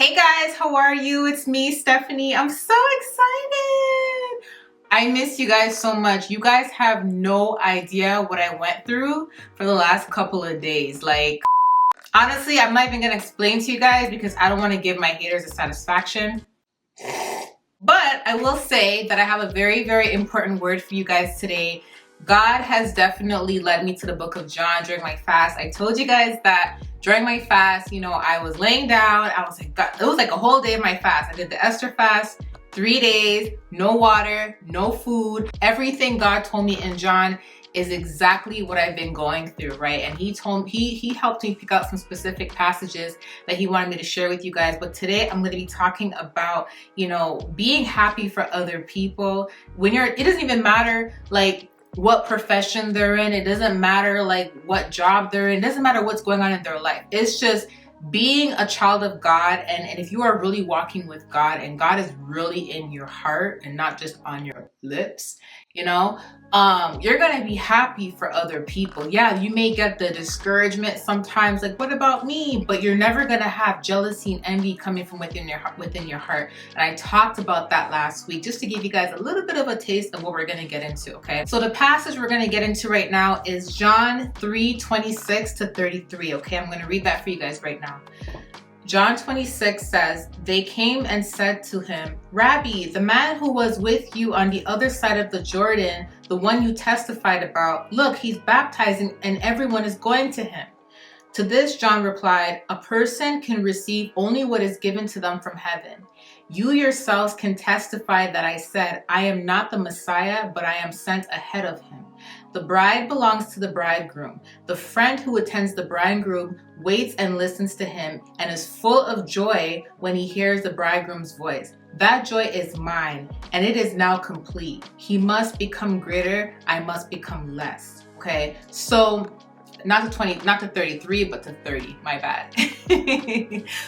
Hey guys, how are you? It's me, Stephanie. I'm so excited. I miss you guys so much. You guys have no idea what I went through for the last couple of days. Honestly, I'm not even gonna explain to you guys because I don't want to give my haters a satisfaction. But I will say that I have a very, very important word for you guys today. God has definitely led me to the book of John during my fast. I told you guys that during my fast, I was laying down. I was like, God, it was like a whole day of my fast. I did the Esther fast, 3 days, no water, no food. Everything God told me in John is exactly what I've been going through, right? And he helped me pick out some specific passages that he wanted me to share with you guys. But today I'm going to be talking about, being happy for other people. It doesn't even matter what profession they're in. It doesn't matter what job they're in. It doesn't matter what's going on in their life. It's just being a child of God. And if you are really walking with God and God is really in your heart and not just on your lips, you're going to be happy for other people. Yeah, you may get the discouragement sometimes, what about me? But you're never going to have jealousy and envy coming from within your heart. And I talked about that last week just to give you guys a little bit of a taste of what we're going to get into, okay? So the passage we're going to get into right now is John 3:26 to 33, okay? I'm going to read that for you guys right now. John 26 says, "They came and said to him, 'Rabbi, the man who was with you on the other side of the Jordan, the one you testified about, look, he's baptizing and everyone is going to him.' To this, John replied, 'A person can receive only what is given to them from heaven. You yourselves can testify that I said, I am not the Messiah, but I am sent ahead of him. The bride belongs to the bridegroom. The friend who attends the bridegroom waits and listens to him and is full of joy when he hears the bridegroom's voice. That joy is mine, and it is now complete. He must become greater, I must become less." Okay, so not to 33, but to 30, my bad.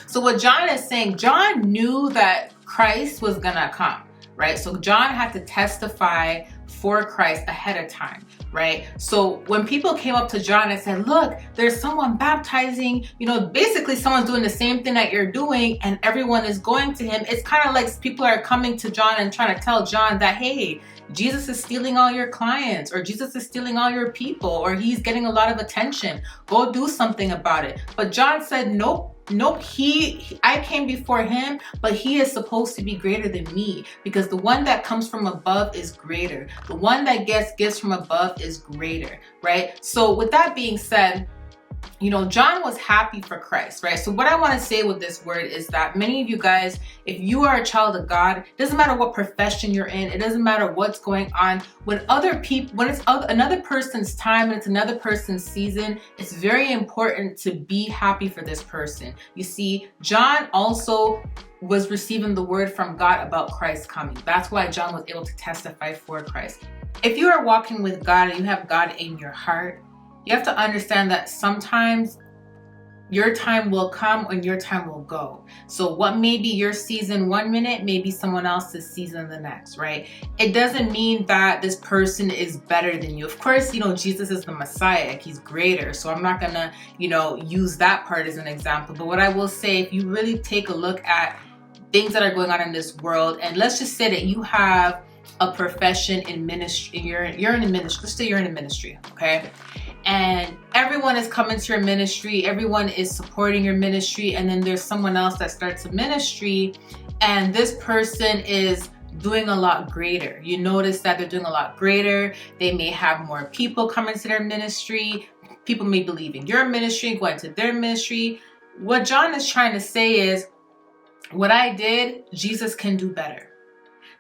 So what John is saying, John knew that Christ was gonna come, right? So John had to testify for Christ ahead of time, right? So when people came up to John and said, look, there's someone baptizing, basically someone's doing the same thing that you're doing and everyone is going to him. It's kind of like people are coming to John and trying to tell John that, hey, Jesus is stealing all your clients, or Jesus is stealing all your people, or he's getting a lot of attention. Go do something about it. But John said, nope, I came before him, but he is supposed to be greater than me, because the one that comes from above is greater. The one that gets gifts from above is greater, right? So with that being said, John was happy for Christ, right? So what I want to say with this word is that many of you guys, if you are a child of God, it doesn't matter what profession you're in, it doesn't matter what's going on. When it's another person's time and it's another person's season, it's very important to be happy for this person. You see, John also was receiving the word from God about Christ coming. That's why John was able to testify for Christ. If you are walking with God and you have God in your heart, you have to understand that sometimes your time will come and your time will go. So what may be your season 1 minute may be someone else's season the next, right? It doesn't mean that this person is better than you. Of course, Jesus is the Messiah. He's greater. So I'm not gonna, use that part as an example. But what I will say, if you really take a look at things that are going on in this world, and let's just say that you have a profession in ministry, you're in a ministry, let's say you're in a ministry, okay? And everyone is coming to your ministry, everyone is supporting your ministry, and then there's someone else that starts a ministry and this person is doing a lot greater. You notice that they're doing a lot greater. They may have more people coming to their ministry. People may believe in your ministry, going to their ministry. What John is trying to say is, what I did, Jesus can do better.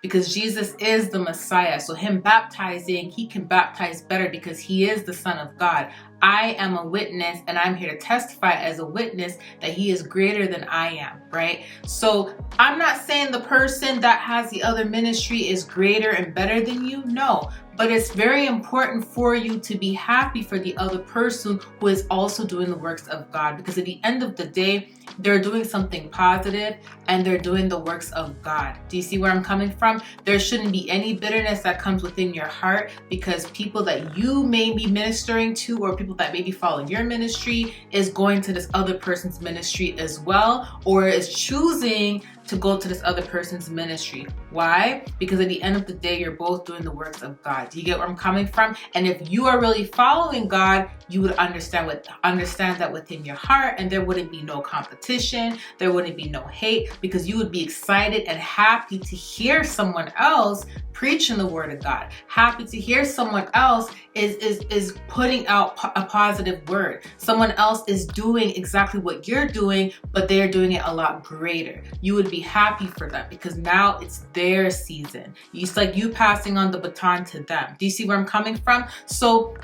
Because Jesus is the Messiah. So him baptizing, he can baptize better because he is the Son of God. I am a witness and I'm here to testify as a witness that he is greater than I am, right? So I'm not saying the person that has the other ministry is greater and better than you. No, But it's very important for you to be happy for the other person who is also doing the works of God, because at the end of the day, they're doing something positive and they're doing the works of God. Do you see where I'm coming from? There shouldn't be any bitterness that comes within your heart because people that you may be ministering to or people that maybe follow your ministry is going to this other person's ministry as well, or is choosing to go to this other person's ministry. Why? Because at the end of the day, you're both doing the works of God. Do you get where I'm coming from? And if you are really following God, you would understand that within your heart, and there wouldn't be no competition, there wouldn't be no hate, because you would be excited and happy to hear someone else preaching the word of God. Happy to hear someone else is putting out a positive word. Someone else is doing exactly what you're doing, but they're doing it a lot greater. You would be happy for them because now it's their season. It's like you passing on the baton to them. Do you see where I'm coming from? So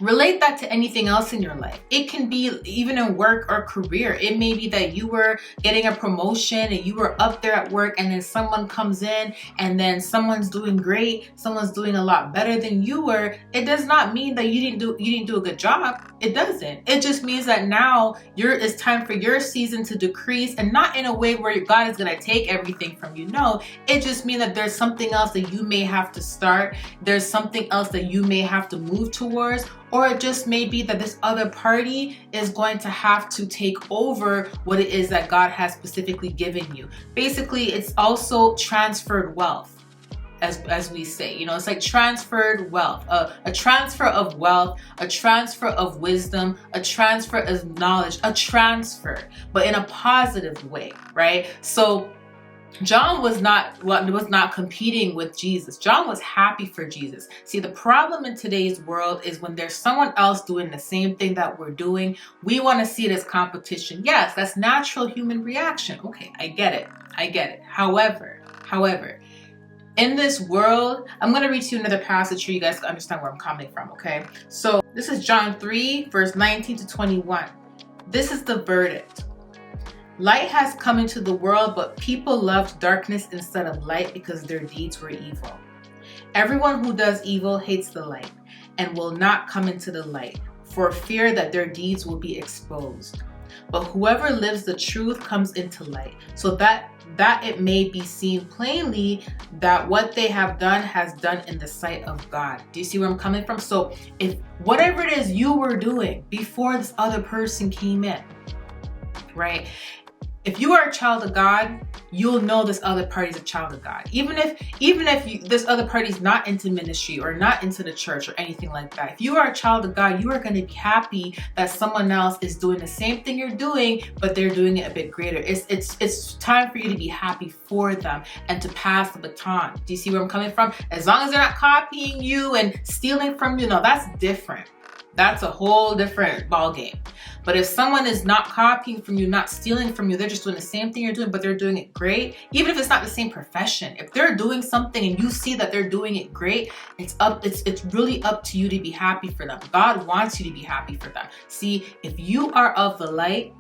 relate that to anything else in your life. It can be even in work or career. It may be that you were getting a promotion and you were up there at work, and then someone comes in and then someone's doing great, someone's doing a lot better than you were. It does not mean that you didn't do a good job. It doesn't. It just means that now it's time for your season to decrease, and not in a way where God is going to take everything from you. No, it just means that there's something else that you may have to start. There's something else that you may have to move towards. Or it just may be that this other party is going to have to take over what it is that God has specifically given you. Basically, it's also transferred wealth, as we say. You know, it's like transferred wealth, a transfer of wealth, a transfer of wisdom, a transfer of knowledge, a transfer, but in a positive way, right? So John was not competing with Jesus. John was happy for Jesus. See, the problem in today's world is when there's someone else doing the same thing that we're doing, we want to see it as competition. Yes, that's natural human reaction. Okay, I get it. However, in this world, I'm going to read to you another passage so you guys can understand where I'm coming from, okay? So this is John 3, verse 19 to 21. This is the verdict. Light has come into the world, but people loved darkness instead of light because their deeds were evil. Everyone who does evil hates the light and will not come into the light for fear that their deeds will be exposed. But whoever lives the truth comes into light, so that it may be seen plainly that what they have done has done in the sight of God. Do you see where I'm coming from? So if whatever it is you were doing before this other person came in, right? If you are a child of God, you'll know this other party is a child of God. Even if this other party is not into ministry or not into the church or anything like that. If you are a child of God, you are going to be happy that someone else is doing the same thing you're doing, but they're doing it a bit greater. It's time for you to be happy for them and to pass the baton. Do you see where I'm coming from? As long as they're not copying you and stealing from you, no, that's different. That's a whole different ballgame. But if someone is not copying from you, not stealing from you, they're just doing the same thing you're doing, but they're doing it great, even if it's not the same profession. If they're doing something and you see that they're doing it great, it's really up to you to be happy for them. God wants you to be happy for them. See, if you are of the light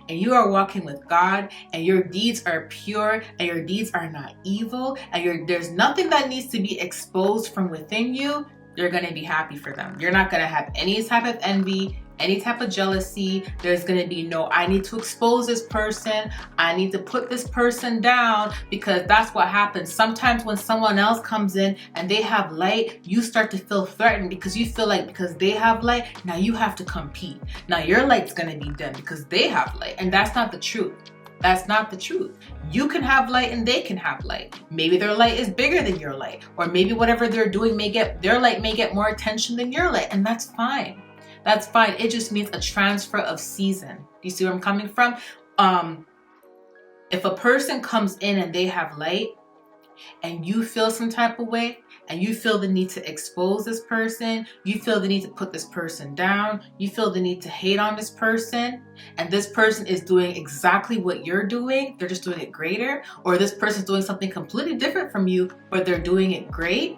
and you are walking with God and your deeds are pure and your deeds are not evil and there's nothing that needs to be exposed from within you, you're going to be happy for them. You're not going to have any type of envy, any type of jealousy. There's going to be no, I need to expose this person. I need to put this person down, because that's what happens. Sometimes when someone else comes in and they have light, you start to feel threatened because you feel like because they have light, now you have to compete. Now your light's going to be dim because they have light. And that's not the truth. That's not the truth. You can have light and they can have light. Maybe their light is bigger than your light, or maybe whatever they're doing their light may get more attention than your light, and that's fine. That's fine. It just means a transfer of season. Do you see where I'm coming from? If a person comes in and they have light and you feel some type of way, and you feel the need to expose this person, you feel the need to put this person down, you feel the need to hate on this person, and this person is doing exactly what you're doing, they're just doing it greater, or this person's doing something completely different from you, but they're doing it great,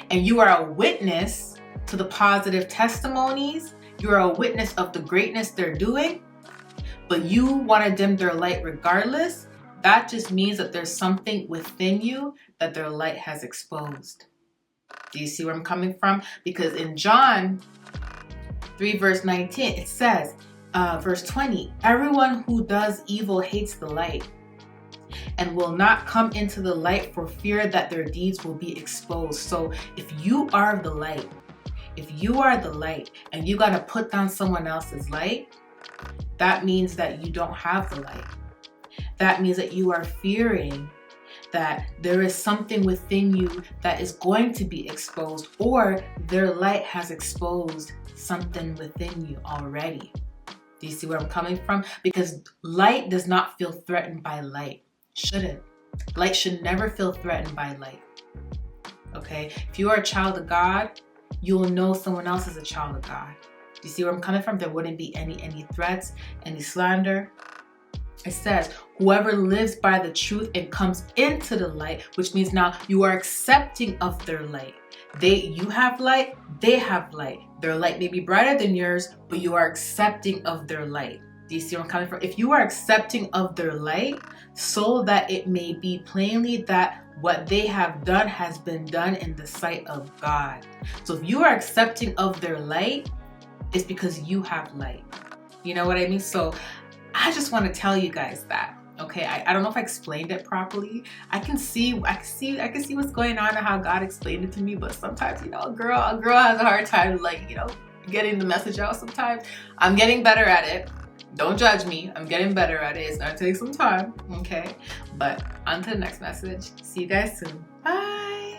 and you are a witness to the positive testimonies, you are a witness of the greatness they're doing, but you want to dim their light regardless, that just means that there's something within you that their light has exposed. Do you see where I'm coming from? Because in John 3 verse 19, it says, verse 20, everyone who does evil hates the light and will not come into the light for fear that their deeds will be exposed. So if you are the light, and you got to put down someone else's light, that means that you don't have the light. That means that you are fearing that there is something within you that is going to be exposed, or their light has exposed something within you already. Do you see where I'm coming from? Because light does not feel threatened by light. Shouldn't. Light should never feel threatened by light. Okay? If you are a child of God, you will know someone else is a child of God. Do you see where I'm coming from? There wouldn't be any threats, any slander. It says, whoever lives by the truth and comes into the light, which means now you are accepting of their light. You have light, they have light. Their light may be brighter than yours, but you are accepting of their light. Do you see where I'm coming from? If you are accepting of their light, so that it may be plainly that what they have done has been done in the sight of God. So if you are accepting of their light, it's because you have light. You know what I mean? So I just want to tell you guys that. Okay, I don't know if I explained it properly. I can see what's going on and how God explained it to me, but sometimes, a girl has a hard time getting the message out sometimes. I'm getting better at it. Don't judge me. I'm getting better at it. It's gonna take some time, okay? But on to the next message. See you guys soon. Bye.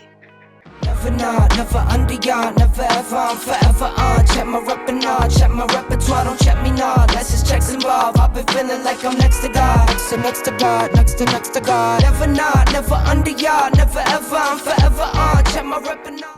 Never not, never under ya, never ever, I'm forever on. Check my repertoire, check my repertoire, don't check me not. Let's just checks involved. I've been feeling like I'm next to God. Next to God, next to God. Never not, never under ya, never ever, I'm forever on. Check my repertoire.